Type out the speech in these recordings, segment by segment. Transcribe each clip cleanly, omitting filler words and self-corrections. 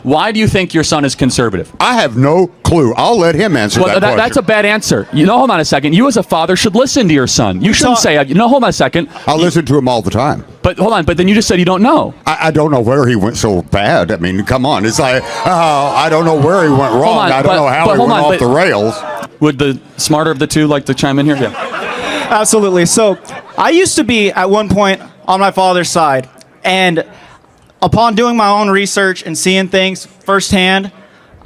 Why do you think your son is conservative? I have no clue. I'll let him answer that question. That's a bad answer. Hold on a second. You as a father should listen to your son. You shouldn't say, hold on a second. I listen to him all the time. But hold on, but then you just said you don't know. I don't know where he went so bad. I mean, come on. It's like, I don't know where he went wrong. I don't know how he went off the rails. Would the smarter of the two like to chime in here? Yeah. Absolutely. So I used to be at one point on my father's side, and upon doing my own research and seeing things firsthand,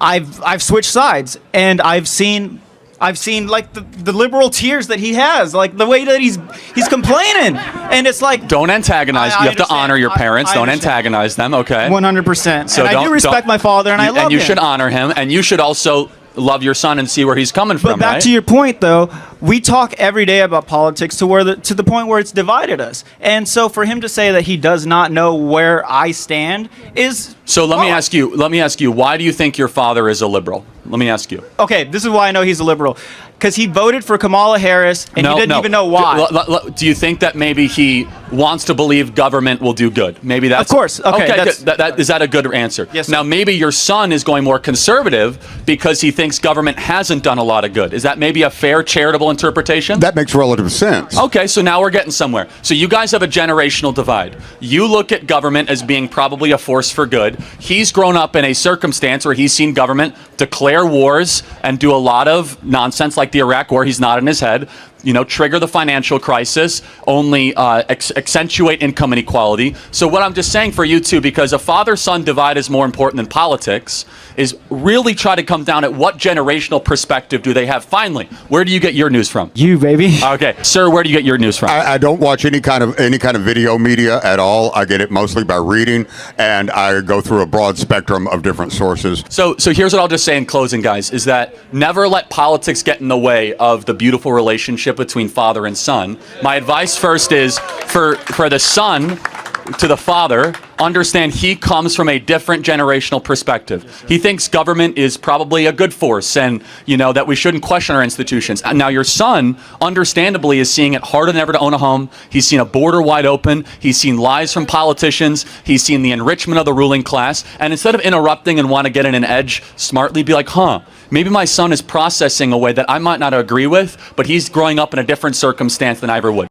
I've switched sides, and I've seen like the liberal tears that he has, like the way that he's complaining, and it's like, don't antagonize. You have to honor your parents. Don't antagonize them. Okay. 100%. So I do respect my father, and I love him. And you should honor him, and you should also love your son and see where he's coming from. But back to your point, though, we talk every day about politics to the point where it's divided us. And so for him to say that he does not know where I stand is so. Let me ask you. Why do you think your father is a liberal? Let me ask you. Okay, this is why I know he's a liberal. Because he voted for Kamala Harris, and he didn't even know why. Do you think that maybe he wants to believe government will do good? Maybe that's... Of course. Okay. Is that a good answer? Yes, sir. Now, maybe your son is going more conservative because he thinks government hasn't done a lot of good. Is that maybe a fair, charitable interpretation? That makes relative sense. Okay, so now we're getting somewhere. So you guys have a generational divide. You look at government as being probably a force for good. He's grown up in a circumstance where he's seen government declare wars and do a lot of nonsense like the Iraq War. He's nodding his head. Trigger the financial crisis, only accentuate income inequality. So what I'm just saying for you two, because a father-son divide is more important than politics, is really try to come down at what generational perspective do they have. Finally, where do you get your news from? You, baby. Okay, sir, where do you get your news from? I don't watch any kind of video media at all. I get it mostly by reading, and I go through a broad spectrum of different sources. So here's what I'll just say in closing, guys, is that never let politics get in the way of the beautiful relationship between father and son. My advice first is for the son to the father, understand he comes from a different generational perspective. He thinks government is probably a good force and, that we shouldn't question our institutions. Now, your son, understandably, is seeing it harder than ever to own a home. He's seen a border wide open. He's seen lies from politicians. He's seen the enrichment of the ruling class. And instead of interrupting and want to get in an edge smartly, be like, maybe my son is processing a way that I might not agree with, but he's growing up in a different circumstance than I ever would.